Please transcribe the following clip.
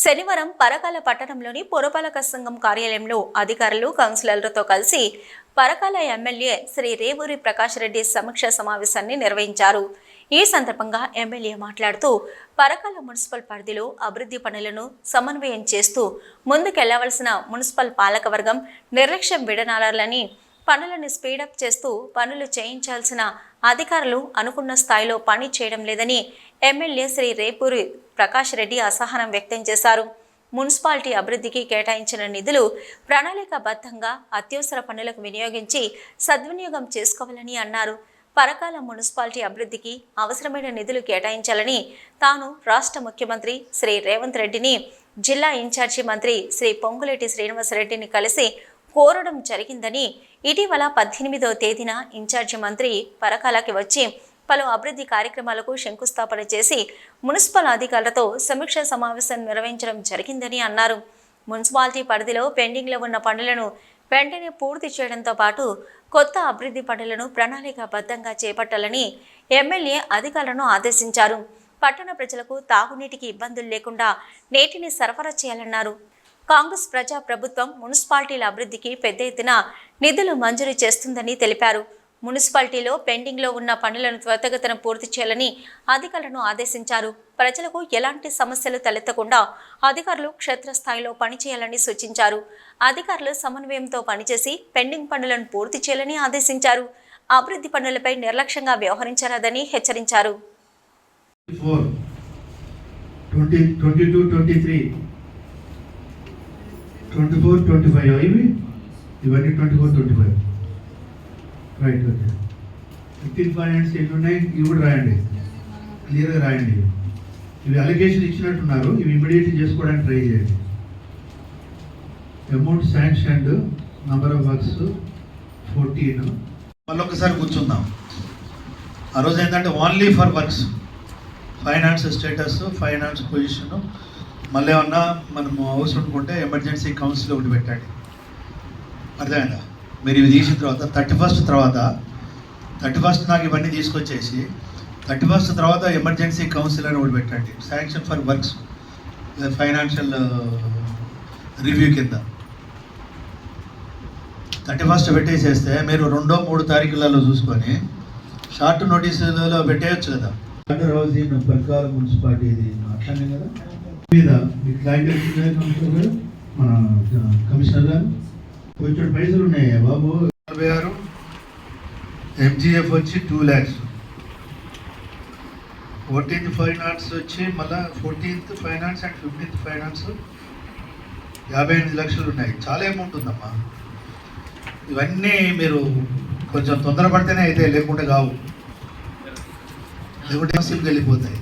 శనివారం పరకాల పట్టణంలోని పురపాలక సంఘం కార్యాలయంలో అధికారులు కౌన్సిలర్లతో కలిసి పరకాల ఎమ్మెల్యే శ్రీ రేవూరి ప్రకాష్ రెడ్డి సమీక్ష సమావేశాన్ని నిర్వహించారు. ఈ సందర్భంగా ఎమ్మెల్యే మాట్లాడుతూ పరకాల మున్సిపల్ పరిధిలో అభివృద్ధి పనులను సమన్వయం చేస్తూ ముందుకెళ్లవలసిన మున్సిపల్ పాలకవర్గం నిర్లక్ష్యం విడనాడాలని, పనులను స్పీడప్ చేస్తూ పనులు చేయించాల్సిన అధికారులు అనుకున్న స్థాయిలో పని చేయడం లేదని ఎమ్మెల్యే శ్రీ రేవూరి ప్రకాష్ రెడ్డి అసహనం వ్యక్తం చేశారు. మున్సిపాలిటీ అభివృద్ధికి కేటాయించిన నిధులు ప్రణాళికాబద్ధంగా అత్యవసర పనులకు వినియోగించి సద్వినియోగం చేసుకోవాలని అన్నారు. పరకాల మున్సిపాలిటీ అభివృద్ధికి అవసరమైన నిధులు కేటాయించాలని తాను రాష్ట్ర ముఖ్యమంత్రి శ్రీ రేవంత్ రెడ్డిని, జిల్లా ఇన్ఛార్జి మంత్రి శ్రీ పొంగులేటి శ్రీనివాసరెడ్డిని కలిసి కోరడం జరిగిందని, ఇటీవల 18వ తేదీన ఇన్ఛార్జి మంత్రి పరకాలకి వచ్చి పలు అభివృద్ధి కార్యక్రమాలకు శంకుస్థాపన చేసి మున్సిపల్ అధికారులతో సమీక్ష సమావేశం నిర్వహించడం జరిగిందని అన్నారు. మున్సిపాలిటీ పరిధిలో పెండింగ్లో ఉన్న పనులను వెంటనే పూర్తి చేయడంతో పాటు కొత్త అభివృద్ధి పనులను ప్రణాళికాబద్ధంగా చేపట్టాలని ఎమ్మెల్యే అధికారులను ఆదేశించారు. పట్టణ ప్రజలకు తాగునీటికి ఇబ్బందులు లేకుండా నీటిని సరఫరా చేయాలన్నారు. కాంగ్రెస్ ప్రజా ప్రభుత్వం మున్సిపాలిటీల అభివృద్ధికి పెద్ద ఎత్తున నిధులు మంజూరు చేస్తుందని తెలిపారు. మున్సిపాలిటీలో పెండింగ్లో ఉన్న పనులను త్వరితగతిన పూర్తి చేయాలని అధికారులను ఆదేశించారు. ప్రజలకు ఎలాంటి సమస్యలు తలెత్తకుండా అధికారులు క్షేత్రస్థాయిలో పనిచేయాలని సూచించారు. అధికారులు సమన్వయంతో పనిచేసి పెండింగ్ పనులను పూర్తి చేయాలని ఆదేశించారు. అభివృద్ధి పనులపై నిర్లక్ష్యంగా వ్యవహరించరాదని హెచ్చరించారు. Right, okay. 15 ఫైనాన్స్ ఎన్ని ఉన్నాయి ఇవి కూడా రాయండి, క్లియర్గా రాయండి. ఇవి అలిగేషన్ ఇచ్చినట్టున్నారు, ఇవి ఇమీడియట్లీ చేసుకోవడానికి ట్రై చేయండి. Amount sanctioned, number of works 14. మళ్ళీ ఒకసారి కూర్చుందాం. ఆ రోజు ఏంటంటే only for works, finance status, finance position, మళ్ళీ ఏమన్నా మనము అవసరం అనుకుంటే ఎమర్జెన్సీ కౌన్సిల్ ఒకటి పెట్టండి. అర్థమైందా? మీరు ఇవి తీసిన తర్వాత 31st నాకు ఇవన్నీ తీసుకొచ్చేసి 31st తర్వాత ఎమర్జెన్సీ కౌన్సిల్ అని ఒకటి పెట్టండి. Sanction for works financial review కింద 31st పెట్టేసేస్తే మీరు 2-3 తారీఖులలో చూసుకొని షార్ట్ నోటీసులలో పెట్టేయచ్చు కదా. అండర్ హౌసింగ్ పరకాల మున్సిపాలిటీ ఇది అట్లానే కదా మీద మీకు క్లైంట్ మన కమిషనర్ గారు కొంచెం పైసలు ఉన్నాయి బాబు. 46 ఎంజీఎఫ్ వచ్చి 2 lakhs, 14th ఫైనాన్స్ వచ్చి మళ్ళీ 14th finance and 15th finance 58 లక్షలు ఉన్నాయి. చాలా అమౌంట్ ఉందమ్మా. ఇవన్నీ మీరు కొంచెం తొందరపడితేనే అయితే, లేకుంటే కావు, లేకుంటే సమస్యలకు వెళ్ళిపోతాయి.